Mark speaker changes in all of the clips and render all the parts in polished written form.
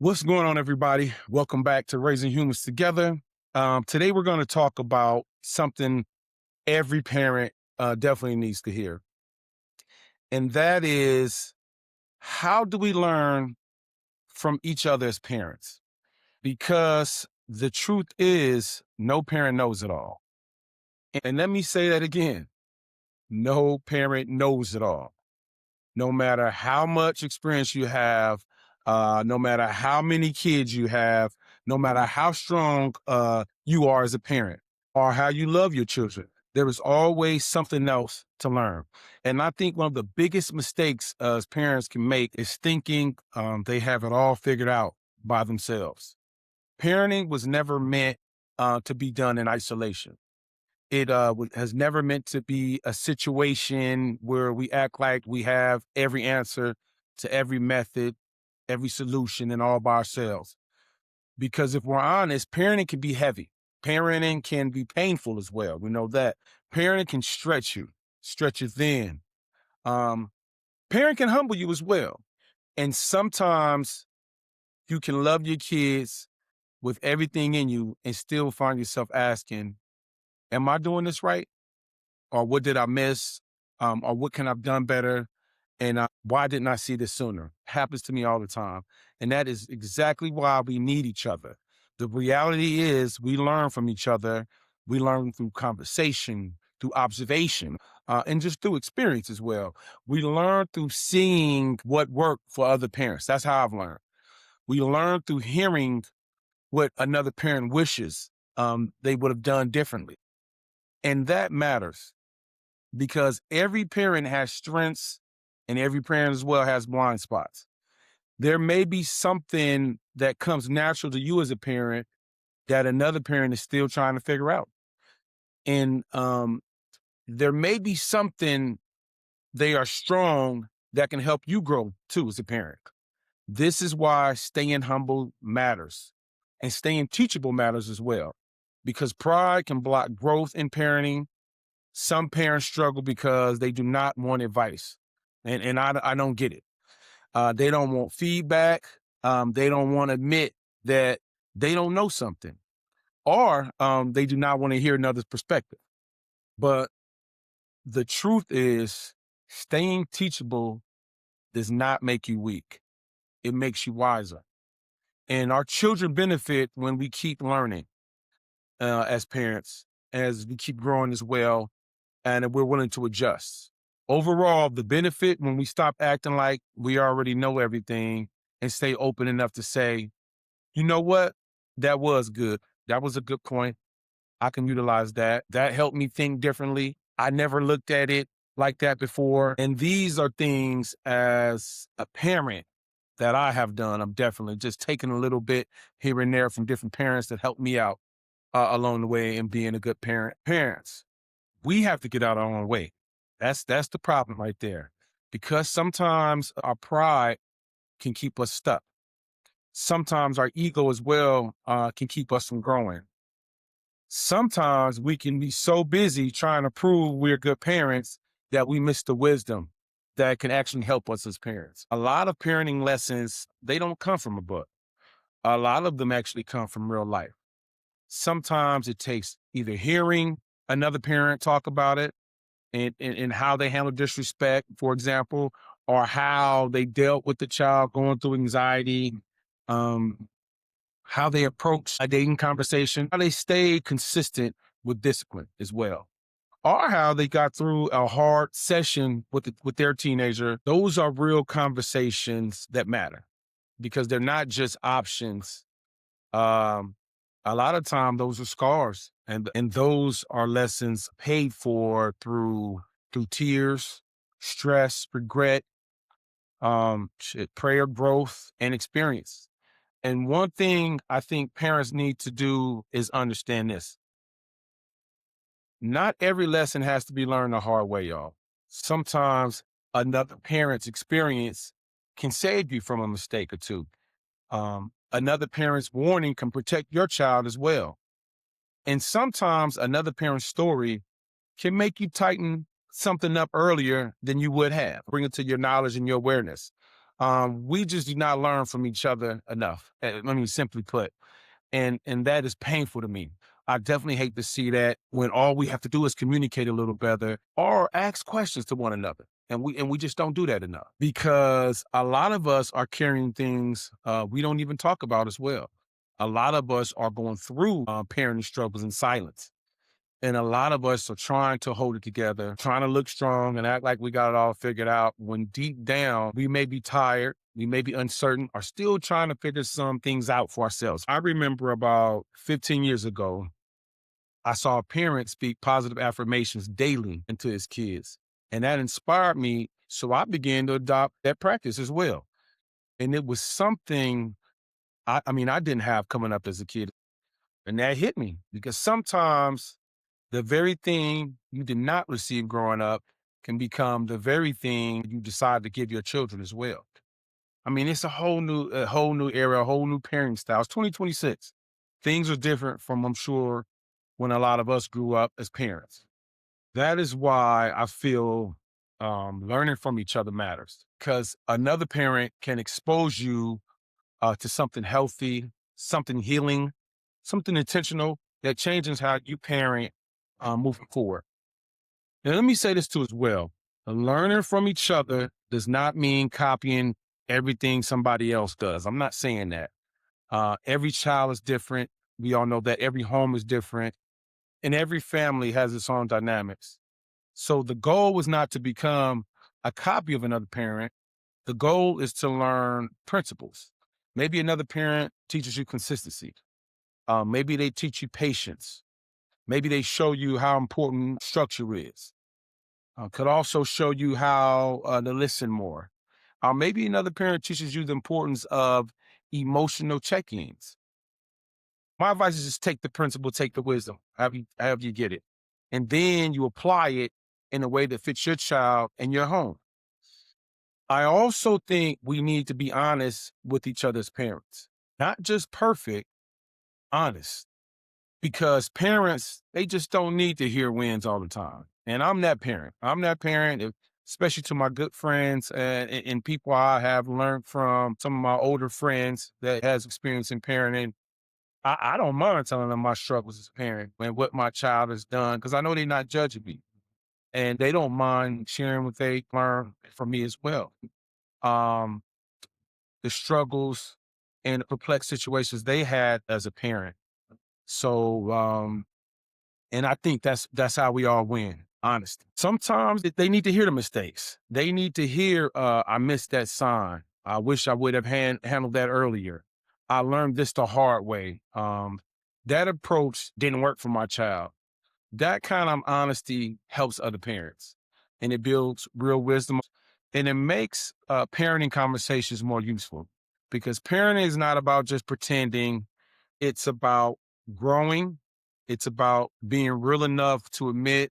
Speaker 1: What's going on, everybody? Welcome back to Raising Humans Together. Today, we're going to talk about something every parent definitely needs to hear. And that is, how do we learn from each other as parents? Because the truth is, no parent knows it all. And let me say that again. No parent knows it all. No matter how much experience you have, no matter how many kids you have, no matter how strong you are as a parent or how you love your children, there is always something else to learn. And I think one of the biggest mistakes as parents can make is thinking they have it all figured out by themselves. Parenting was never meant to be done in isolation. It has never meant to be a situation where we act like we have every answer to every method, every solution, and all by ourselves. Because if we're honest, parenting can be heavy. Parenting can be painful as well. We know that. Parenting can stretch you thin. Um, Parent can humble you as well. And sometimes you can love your kids with everything in you and still find yourself asking, am I doing this right? Or what did I miss? Or what can I've done better? And why didn't I see this sooner? Happens to me all the time. And that is exactly why we need each other. The reality is we learn from each other. We learn through conversation, through observation, and just through experience as well. We learn through seeing what worked for other parents. That's how I've learned. We learn through hearing what another parent wishes they would have done differently. And that matters because every parent has strengths and every parent as well has blind spots. There may be something that comes natural to you as a parent that another parent is still trying to figure out. And there may be something they are strong that can help you grow too as a parent. This is why staying humble matters and staying teachable matters as well, because pride can block growth in parenting. Some parents struggle because they do not want advice. And I don't get it. They don't want feedback. They don't want to admit that they don't know something, or they do not want to hear another's perspective. But the truth is, staying teachable does not make you weak. It makes you wiser. And our children benefit when we keep learning as parents, as we keep growing as well, and if we're willing to adjust. Overall, the benefit when we stop acting like we already know everything and stay open enough to say, you know what? That was good. That was a good point. I can utilize that. That helped me think differently. I never looked at it like that before. And these are things as a parent that I have done. I'm definitely just taking a little bit here and there from different parents that helped me out along the way in being a good parent. Parents, we have to get out our own way. That's the problem right there. Because sometimes our pride can keep us stuck. Sometimes our ego as well can keep us from growing. Sometimes we can be so busy trying to prove we're good parents that we miss the wisdom that can actually help us as parents. A lot of parenting lessons, they don't come from a book. A lot of them actually come from real life. Sometimes it takes either hearing another parent talk about it and how they handle disrespect, for example, or how they dealt with the child going through anxiety, um, how they approach a dating conversation, how they stay consistent with discipline as well, or how they got through a hard session with their teenager. Those are real conversations that matter because they're not just options. Um, a lot of time, those are scars, and those are lessons paid for through tears, stress, regret, prayer, growth, and experience. And one thing I think parents need to do is understand this. Not every lesson has to be learned the hard way, y'all. Sometimes another parent's experience can save you from a mistake or two. Another parent's warning can protect your child as well. And sometimes another parent's story can make you tighten something up earlier than you would have, bring it to your knowledge and your awareness. We just do not learn from each other enough. I mean, simply put, and that is painful to me. I definitely hate to see that when all we have to do is communicate a little better or ask questions to one another. And we just don't do that enough because a lot of us are carrying things we don't even talk about as well. A lot of us are going through parenting struggles in silence. And a lot of us are trying to hold it together, trying to look strong and act like we got it all figured out when deep down we may be tired, we may be uncertain, or still trying to figure some things out for ourselves. I remember about 15 years ago, I saw a parent speak positive affirmations daily into his kids. And that inspired me. So I began to adopt that practice as well. And it was something I mean, I didn't have coming up as a kid. And that hit me because sometimes the very thing you did not receive growing up can become the very thing you decide to give your children as well. I mean, it's a whole new era, a whole new parenting style. It's 2026. Things are different from, I'm sure, when a lot of us grew up as parents. That is why I feel learning from each other matters because another parent can expose you to something healthy, something healing, something intentional that changes how you parent moving forward. And let me say this too as well. Learning from each other does not mean copying everything somebody else does. I'm not saying that. Every child is different. We all know that every home is different and every family has its own dynamics. So the goal is not to become a copy of another parent. The goal is to learn principles. Maybe another parent teaches you consistency. Maybe they teach you patience. Maybe they show you how important structure is. Could also show you how to listen more. Maybe another parent teaches you the importance of emotional check-ins. My advice is just take the principle, take the wisdom, however you get it. And then you apply it in a way that fits your child and your home. I also think we need to be honest with each other's parents, not just perfect, honest, because parents, they just don't need to hear wins all the time. And I'm that parent. I'm that parent, especially to my good friends and people I have learned from some of my older friends that has experience in parenting. I don't mind telling them my struggles as a parent and what my child has done because I know they're not judging me and they don't mind sharing what they learn from me as well. Um, the struggles and perplexed situations they had as a parent. So, and I think that's how we all win, honestly. Sometimes they need to hear the mistakes. They need to hear, I missed that sign. I wish I would have handled that earlier. I learned this the hard way. That approach didn't work for my child. That kind of honesty helps other parents and it builds real wisdom and it makes parenting conversations more useful because parenting is not about just pretending. It's about growing. It's about being real enough to admit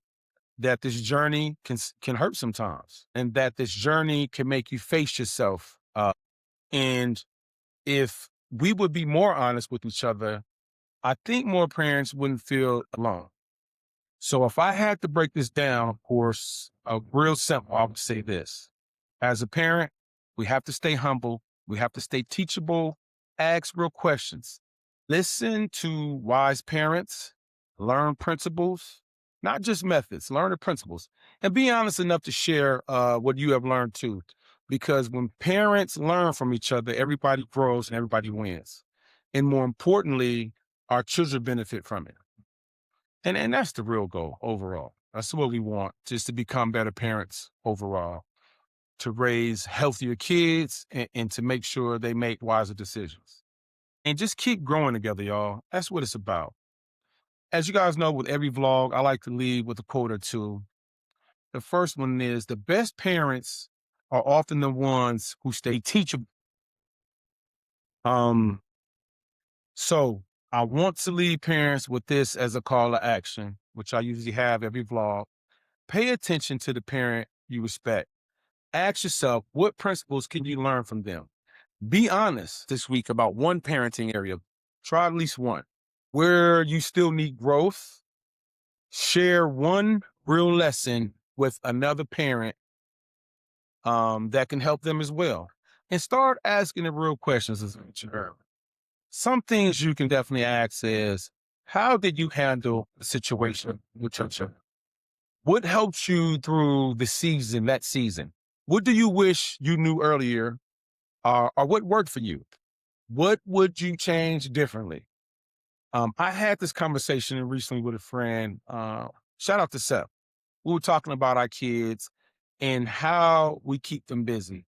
Speaker 1: that this journey can hurt sometimes and that this journey can make you face yourself. And if we would be more honest with each other, I think more parents wouldn't feel alone. So if I had to break this down, of course, real simple, I would say this. As a parent, we have to stay humble. We have to stay teachable, ask real questions, listen to wise parents, learn principles, not just methods, learn the principles, and be honest enough to share what you have learned too. Because when parents learn from each other, everybody grows and everybody wins. And more importantly, our children benefit from it. And that's the real goal overall. That's what we want, just to become better parents overall, to raise healthier kids and to make sure they make wiser decisions. And just keep growing together, y'all. That's what it's about. As you guys know, with every vlog, I like to leave with a quote or two. The first one is the best parents are often the ones who stay teachable. Um, so I want to leave parents with this as a call to action, which I usually have every vlog. Pay attention to the parent you respect. Ask yourself, what principles can you learn from them? Be honest this week about one parenting area. Try at least one. Where you still need growth, share one real lesson with another parent that can help them as well. and start asking the real questions as I mentioned earlier. Some things you can definitely ask is, how did you handle the situation with your child? What helped you through that season? What do you wish you knew earlier, or what worked for you? What would you change differently? I had this conversation recently with a friend. Shout out to Seth. We were talking about our kids and how we keep them busy.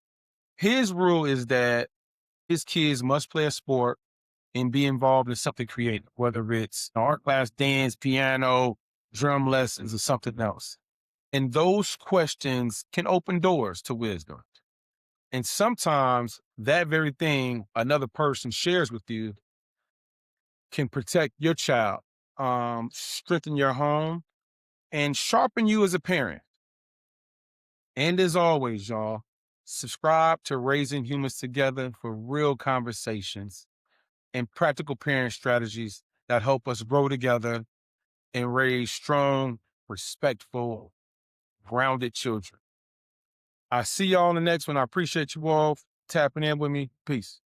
Speaker 1: His rule is that his kids must play a sport and be involved in something creative, whether it's art class, dance, piano, drum lessons, or something else. And those questions can open doors to wisdom. And sometimes that very thing another person shares with you can protect your child, strengthen your home, and sharpen you as a parent. And as always, y'all, subscribe to Raising Humans Together for real conversations and practical parent strategies that help us grow together and raise strong, respectful, grounded children. I see y'all in the next one. I appreciate you all tapping in with me. Peace.